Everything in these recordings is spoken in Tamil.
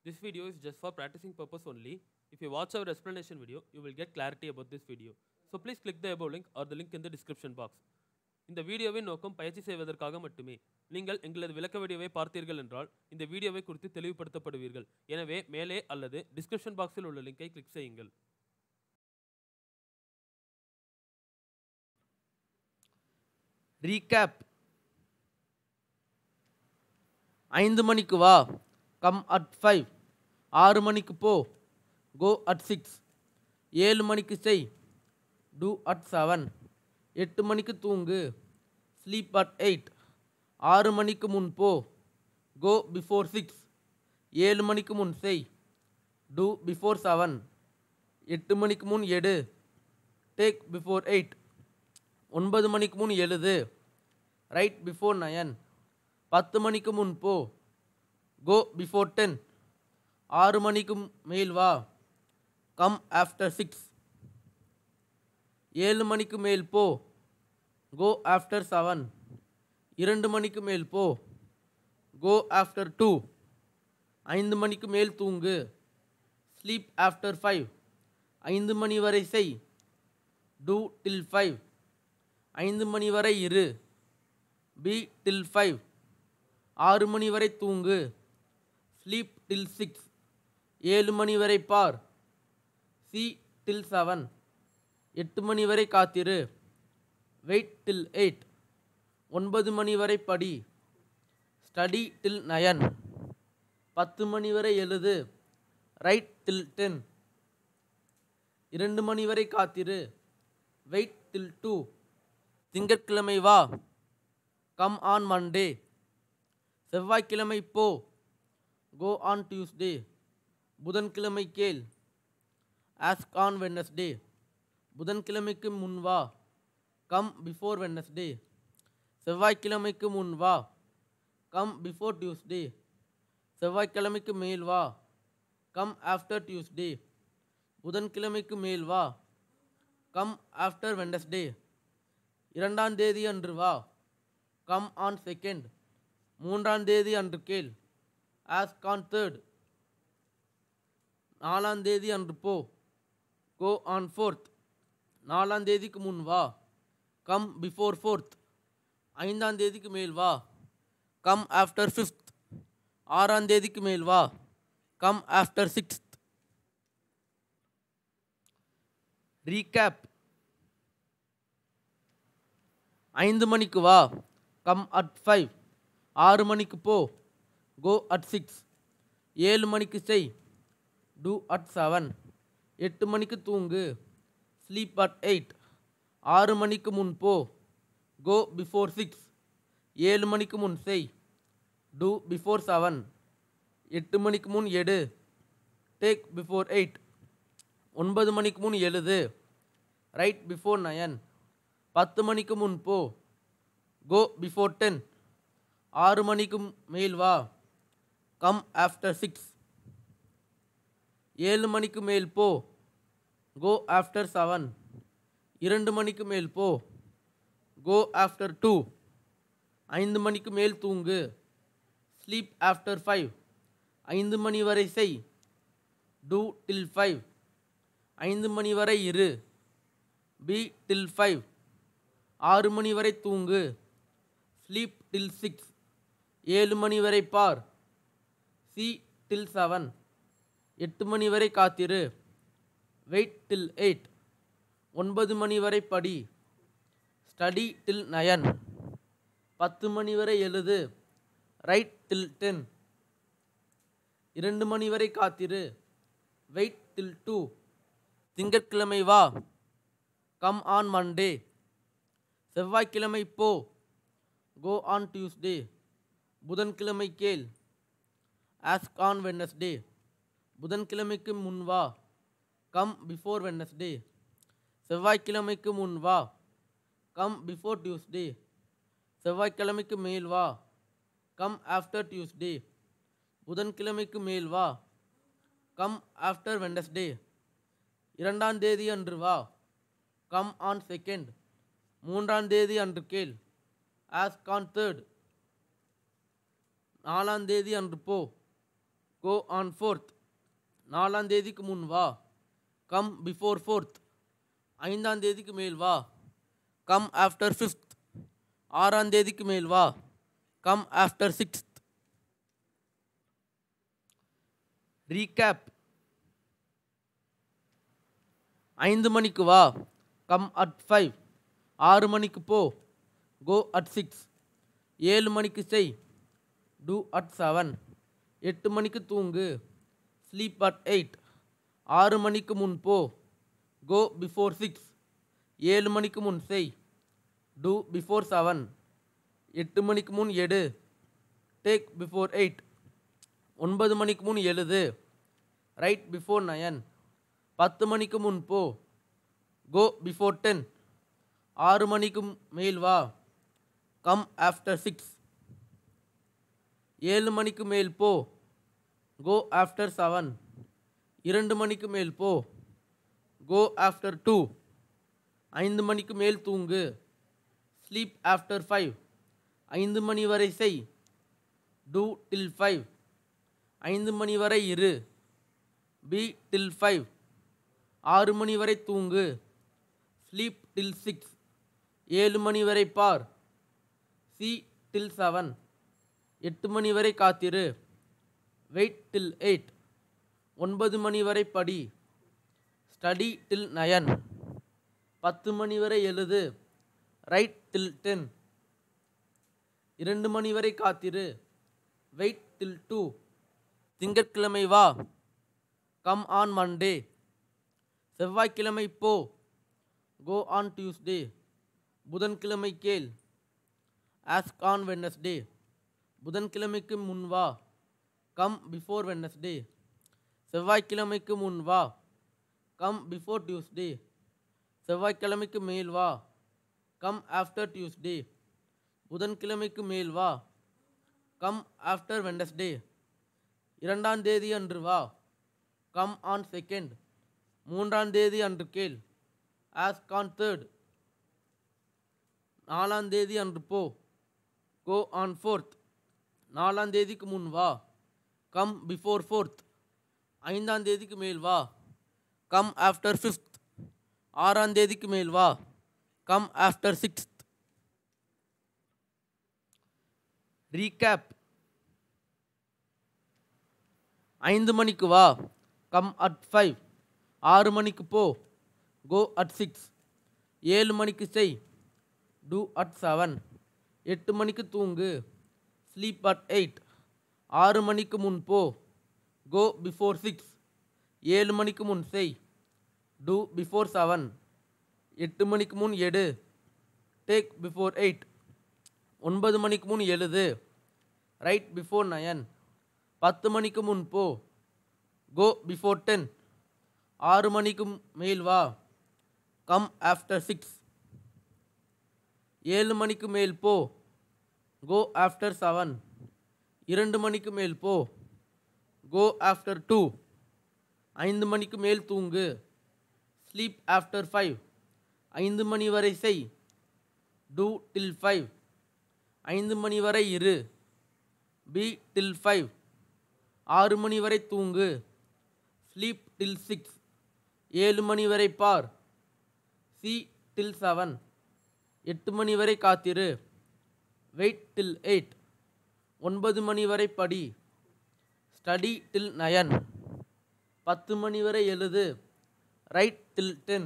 This video is just for practicing purpose only. If you watch our explanation video, you will get clarity about this video. So please click the above link or the link in the description box. இந்த வீடியோவின் நோக்கம் பயிற்சி செய்வதற்காக மட்டுமே. நீங்கள் எங்களது விளக்க வீடியோவை பார்த்தீர்கள் என்றால் இந்த வீடியோவை குறித்து தெளிவுபடுத்தப்படுவீர்கள். எனவே மேலே அல்லது டிஸ்கிரிப்ஷன் பாக்ஸில் உள்ள லிங்கை கிளிக் செய்யுங்கள். ரீகேப். 5 மணிக்கு வா, கம் அட் 5. 6 மணிக்கு போ, கோ அட் 6. 7 மணிக்கு செய், டூ அட் 7. 8 மணிக்கு தூங்கு, ஸ்லீப் அட் 8. 6 மணிக்கு முன் போ, கோ பிஃபோர் 6. 7 மணிக்கு முன் செய், டூ பிஃபோர் 7. 8 மணிக்கு முன் எடு, டேக் பிஃபோர் 8. 9 மணிக்கு முன் எழுது, ரைட் பிஃபோர் 9. 10 மணிக்கு முன் போ, கோ பிஃபோர் 10. 6 மணிக்கு மேல் வா, கம் ஆஃப்டர் 6. 7 மணிக்கு மேல் போ, கோ ஆஃப்டர் 7. 2 மணிக்கு மேல் போ, கோ ஆஃப்டர் 2. 5 மணிக்கு மேல் தூங்கு, ஸ்லீப் ஆஃப்டர் 5. 5 மணி வரை செய், டூ டில் 5. 5 மணி வரை இரு, பி டில் 5. 6 மணி வரை தூங்கு, ஸ்லீப் டில் 6. 7 மணி வரை பார், சி டில் 7. 8 மணி வரை காத்திரு, வெயிட் டில் 8. 9 மணி வரை படி, ஸ்டடி டில் 9. 10 மணி வரை எழுது, ரைட் டில் 10. 2 மணி வரை காத்திரு, வெயிட் டில் 2. திங்கட்கிழமை வா, கம் ஆன் மண்டே. செவ்வாய்க்கிழமை போ, கோ ஆன் டியூஸ்டே. புதன்கிழமை கேள், ஆஸ்க் ஆன் வெட்னஸ்டே. புதன்கிழமைக்கு முன் வா, கம் பிஃபோர் வெட்னஸ்டே. செவ்வாய்க்கிழமைக்கு முன் வா, கம் பிஃபோர் டியூஸ்டே. செவ்வாய்க்கிழமைக்கு மேல் வா, கம் ஆஃப்டர் டியூஸ்டே. புதன்கிழமைக்கு மேல் வா, கம் ஆஃப்டர் வெட்னஸ்டே. 2ஆம் தேதி அன்று வா, கம் ஆன் 2nd. 3ஆம் தேதி அன்று கேள், ஆஸ்க் ஆன் 3rd. 4ஆம் தேதி அன்று போ, கோ ஆன் 4th. 4ஆம் தேதிக்கு முன் வா, கம் பிஃபோர் 4th. 5ஆம் தேதிக்கு மேல் வா, கம் ஆஃப்டர் 5th. 6ஆம் தேதிக்கு மேல் வா, கம் ஆஃப்டர் 6th. ரீகேப். 5 மணிக்கு வா, கம் அட் 5. 6 மணிக்கு போ, கோ அட் 6. 7 மணிக்கு செய், டூ அட் 7. 8 மணிக்கு தூங்கு, ஸ்லீப் அட் 8. 6 மணிக்கு முன் போ, கோ பிஃபோர் 6. 7 மணிக்கு முன் செய், டூ பிஃபோர் 7. 8 மணிக்கு முன் எடு, டேக் பிஃபோர் 8. 9 மணிக்கு முன் எழுது, ரைட் பிஃபோர் 9. 10 மணிக்கு முன் போ, கோ பிஃபோர் 10. 6 மணிக்கு மேல் வா, கம் ஆஃப்டர் 6. 7 மணிக்கு மேல் போ, கோ ஆஃப்டர் 7. 2 மணிக்கு மேல் போ, கோ ஆஃப்டர் 2. 5 மணிக்கு மேல் தூங்கு, ஸ்லீப் ஆஃப்டர் 5. 5 மணி வரை செய், டூ டில் 5. 5 மணி வரை இரு, பி டில் 5. 6 மணி வரை தூங்கு, ஸ்லீப் டில் 6. 7 மணி வரை பார், சி டில் 7. 8 மணி வரை காத்திரு, வெயிட் டில் 8. 9 மணி வரை படி, ஸ்டடி டில் 9. 10 மணி வரை எழுது, ரைட் டில் 10. 2 மணி வரை காத்திரு, வெயிட் டில் 2. திங்கட்கிழமை வா, கம் ஆன் மண்டே. செவ்வாய்க்கிழமை போ, கோ ஆன் டியூஸ்டே. புதன்கிழமை கேள், ஆஸ்க் ஆன் வெட்னஸ்டே. புதன்கிழமைக்கு முன் வா, கம் பிஃபோர் வெட்னஸ்டே. செவ்வாய்க்கிழமைக்கு முன் வா, கம் பிஃபோர் டியூஸ்டே. செவ்வாய்க்கிழமைக்கு மேல் வா, கம் ஆஃப்டர் டியூஸ்டே. புதன்கிழமைக்கு மேல் வா, கம் ஆஃப்டர் வெட்னஸ்டே. 2ஆம் தேதி அன்று வா, கம் ஆன் 2nd. 3ஆம் தேதி அன்று கேள், ஆஸ்க் ஆன் 3rd. 4ஆம் தேதி அன்று போ, கோ ஆன் ஃபோர்த். 4ஆம் தேதிக்கு முன் வா. Come before fourth. 5ஆம் தேதிக்கு மேல் வா. Come after fifth. 6ஆம் தேதிக்கு மேல் வா. Come after sixth. ரீகேப். 5 மணிக்கு வா. Come at 5. 6 மணிக்கு போ. Go at 6. 7 மணிக்கு செய். Two at 7. 8 மணிக்கு தூங்கு. Sleep at 8. 6 மணிக்கு முன் போ. Go before 6. 7 மணிக்கு முன் செய். Do before 7. 8 மணிக்கு முன் எடு. Take before 8. 9 மணிக்கு முன் எழுது. Right before 9. 10 மணிக்கு முன் போ. Go before 10. 6 மணிக்கு மேல் வா. Come after 6. 7 மணிக்கு மேல் போ. கோ ஆஃப்டர் 7. 2 மணிக்கு மேல் போ. கோ ஆஃப்டர் 2. 5 மணிக்கு மேல் தூங்கு. Sleep after 5. 5 மணி வரை செய். டூ டில் 5. 5 மணி வரை இரு. பி டில் 5. 6 மணி வரை தூங்கு. ஸ்லீப் டில் 6. 7 மணி வரை பார். சி டில் 7. 8 மணி வரை காத்திரு. வெயிட் டில் 8. 9 மணி வரை படி. ஸ்டடி டில் 9. 10 மணி வரை எழுது. ரைட் டில் 10. 2 மணி வரை காத்திரு. Wait till 2. திங்கட்கிழமை வா. Come on Monday. செவ்வாய்க்கிழமை போ. Go on Tuesday. புதன்கிழமை கேள். Ask on Wednesday. புதன்கிழமைக்கு முன் வா. Come before Wednesday. செவ்வாய்க்கிழமைக்கு முன் வா. Come before Tuesday. செவ்வாய்க்கிழமைக்கு மேல் வா. Come after Tuesday. புதன்கிழமைக்கு மேல் வா. Come after Wednesday. 2ஆம் தேதி அன்று வா. Come on second. 3ஆம் தேதி அன்று கேள். Ask on third. 4ஆம் தேதி அன்று போ. Go on fourth. 4ஆம் தேதிக்கு முன் வா. Come before fourth. 5ஆம் தேதிக்கு மேல் வா. Come after fifth. 6ஆம் தேதிக்கு மேல் வா. Come after sixth. ரீகேப். 5 மணிக்கு வா. Come at 5. 6 மணிக்கு போ. Go at 6. 7 மணிக்கு செய். Two at 7. 8 மணிக்கு தூங்கு. Sleep at 8. 6 மணிக்கு முன் போ. Go before 6. 7 மணிக்கு முன் செய். Do before 7. 8 மணிக்கு முன் எடு. Take before 8. 9 மணிக்கு முன் எழுது. Right before 9. 10 மணிக்கு முன் போ. Go before 10. 6 மணிக்கு மேல் வா. Come after 6. 7 மணிக்கு மேல் போ. கோ ஆஃப்டர் 7. 2 மணிக்கு மேல் போ. கோ ஆஃப்டர் 2. 5 மணிக்கு மேல் தூங்கு. Sleep after 5. 5 மணி வரை செய். டூ டில் 5. 5 மணி வரை இரு. பி டில் 5. 6 மணி வரை தூங்கு. ஸ்லீப் டில் 6. 7 மணி வரை பார். சி டில் 7. 8 மணி வரை காத்திரு. வெயிட் டில் 8. 9 மணி வரை படி. ஸ்டடி டில் 9. 10 மணி வரை எழுது. ரைட் டில் 10.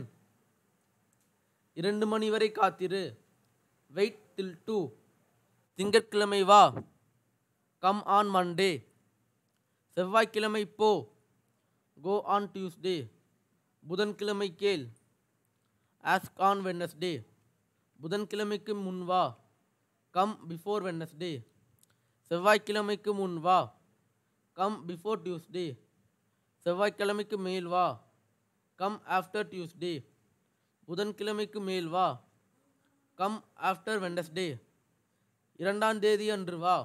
2 மணி வரை காத்திரு. Wait till 2. திங்கட்கிழமை வா. Come on Monday. செவ்வாய்க்கிழமை போ. Go on Tuesday. புதன்கிழமை கேள். Ask on Wednesday. புதன்கிழமைக்கு முன் வா. Come before Wednesday. செவ்வாய்க்கிழமைக்கு முன் வா. Come before Tuesday. செவ்வாய்க்கிழமைக்கு மேல் வா. Come after Tuesday. புதன்கிழமைக்கு மேல் வா. Come after Wednesday. 2ஆம் தேதி அன்று வா.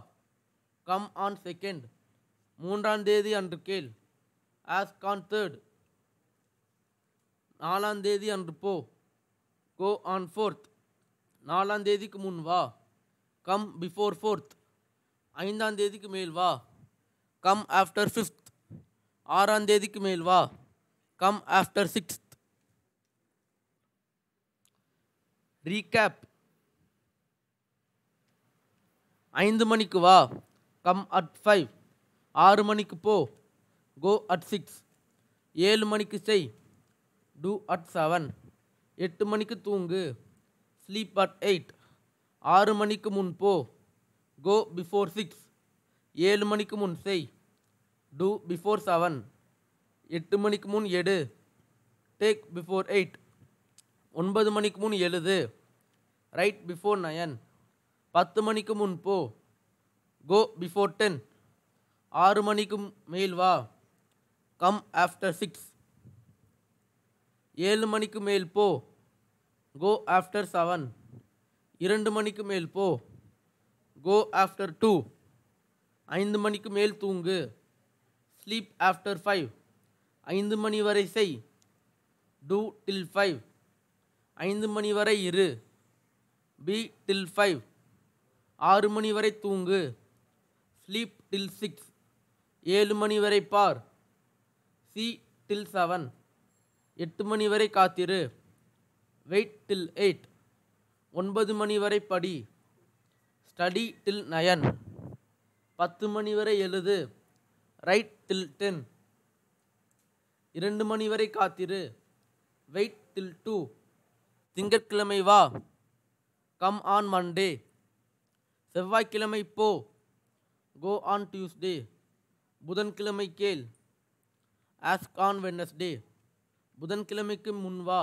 Come on second. 3ஆம் தேதி அன்று கேள். Ask on third. 4ஆம் தேதி அன்று போ. Go on fourth. 4ஆம் தேதிக்கு முன் வா. Come before fourth. 5ஆம் தேதிக்கு மேல் வா. Come after fifth. ஆறாம் தேதிக்கு மேல் வா. Come after 6th. ரீகேப். 5 மணிக்கு வா. Come at 5. 6 மணிக்கு போ. Go at 6. 7 மணிக்கு செய். Two at 7. 8 மணிக்கு தூங்கு. Sleep at 8. 6 மணிக்கு முன் போ. Go before 6. 7 மணிக்கு முன் செய். Do before 7. 8 மணிக்கு முன் எடு. Take before 8. 9 மணிக்கு முன் எழுது. Right before 9. 10 மணிக்கு முன் போ. Go before 10. 6 மணிக்கு மேல் வா. Come after 6. 7 மணிக்கு மேல் போ. கோ ஆஃப்டர் 7. 2 மணிக்கு மேல் போ. கோ ஆஃப்டர் 2. 5 மணிக்கு மேல் தூங்கு. Sleep after 5. 5 மணி வரை செய். டூ டில் 5. 5 மணி வரை இரு. பி டில் 5. 6 மணி வரை தூங்கு. ஸ்லீப் டில் 6. 7 மணி வரை பார். சி டில் 7. 8 மணி வரை காத்திரு. வெயிட் டில் 8. 9 மணி வரை படி. ஸ்டடி டில் 9. 10 மணி வரை எழுது. ரைட் டில் 10. 2 மணி வரை காத்திரு. Wait till 2. திங்கட்கிழமை வா. Come on Monday. செவ்வாய்க்கிழமை போ. Go on Tuesday. புதன்கிழமை கேள். Ask on Wednesday. புதன்கிழமைக்கு முன் வா.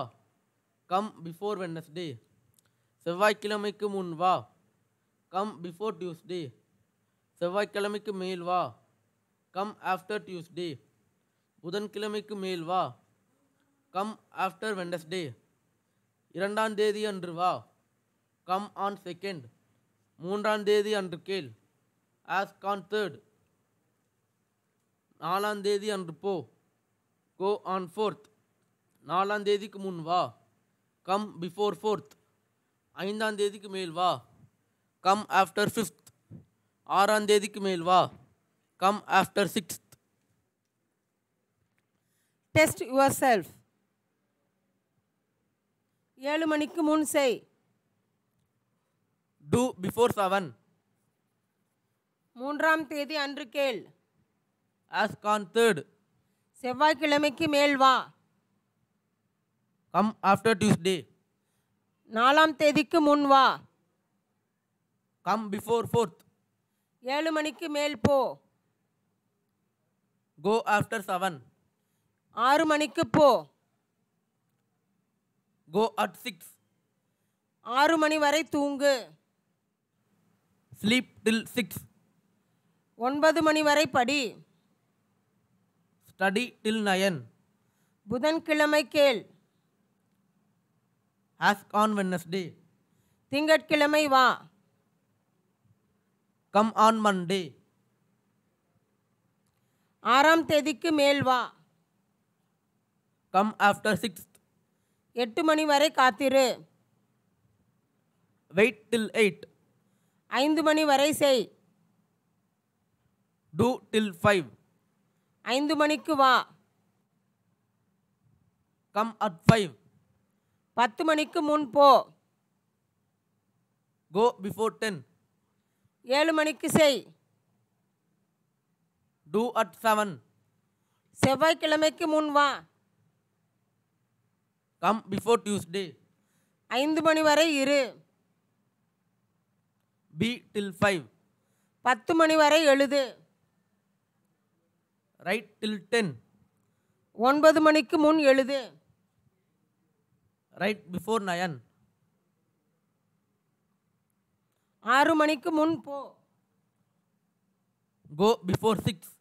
Come before Wednesday. செவ்வாய்க்கிழமைக்கு முன் வா. Come before Tuesday. செவ்வாய்க்கிழமைக்கு மேல் வா. Come after Tuesday. புதன்கிழமைக்கு மேல் வா. Come after Wednesday. 2ஆம் தேதி அன்று வா. Come on 2nd. 3ஆம் தேதி அன்று கேள். Ask on 3rd. 4ஆம் தேதி அன்று போ. Go on 4th. 4ஆம் தேதிக்கு முன் வா. Come before 4th. 5ஆம் தேதிக்கு மேல் வா. Come after 5th. 6ஆம் தேதிக்கு மேல் வா. Come after 6th. Test yourself. 7 மணிக்கு முன் செய். Do before 7. 3ஆம் தேதி அன்று கேள். Ask on 3rd. செவ்வாய்க்கிழமைக்கு மேல் வா. Come after Tuesday. 4ஆம் தேதிக்கு முன் வா. Come before 4th. 7 மணிக்கு மேல் போ. கோ ஆஃப்டர் 7. 6 மணிக்கு போ. Go at 6. 6 மணி வரை தூங்கு. ஸ்லீப் டில் 6. 9 மணி வரை படி. ஸ்டடி டில் 9. புதன்கிழமை கேள். Ask on Wednesday. திங்கட்கிழமை வா. Come on Monday. 6ஆம் தேதிக்கு மேல் வா. Come after 6th. 8 மணி வரை காத்திரு. வெயிட் டில் 8. 5 மணி வரை செய். டூ டில் 5. 5 மணிக்கு வா. Come at 5. 10 மணிக்கு முன் போ. Go before 10. 7 மணிக்கு செய். Two at 7. செவ்வாய்க்கிழமைக்கு முன் வா. Come before Tuesday. 5 மணி வரை இரு. பி டில் 5. 10 மணி வரை எழுது. ரைட் டில் 10. 9 மணிக்கு முன் எழுது. Right before 9. 6 மணிக்கு முன் போ. Go before 6.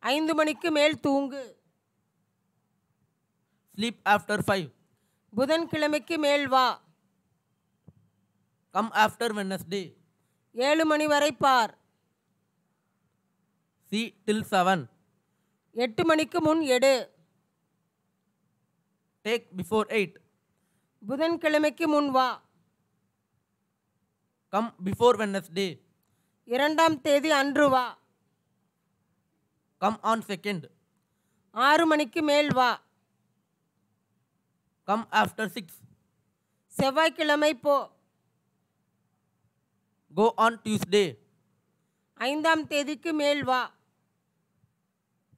5 மணிக்கு மேல் தூங்கு. Sleep after 5. புதன்கிழமைக்கு மேல் வா. Come after Wednesday. 7 மணி வரை பார். சி டில் 7. 8 மணிக்கு முன் எடு. Take before 8. புதன்கிழமைக்கு முன் வா. Come before Wednesday. 2ஆம் தேதி அன்று வா. Come on 2nd. 6 மணிக்கு மேல் வா. Come after 6. செவ்வாய்க்கிழமை போ. Go on Tuesday. 5ஆம் தேதிக்கு மேல் வா.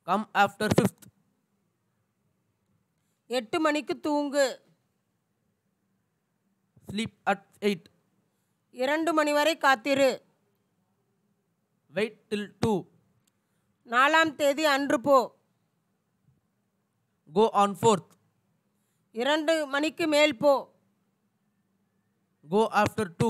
Come after 5th. 8 மணிக்கு தூங்கு. Sleep at 8. 2 மணி வரை காத்திரு. Wait till 2. 4ஆம் தேதி அன்று போ. Go on 4th. 2 மணிக்கு மேல் போ. Go after 2.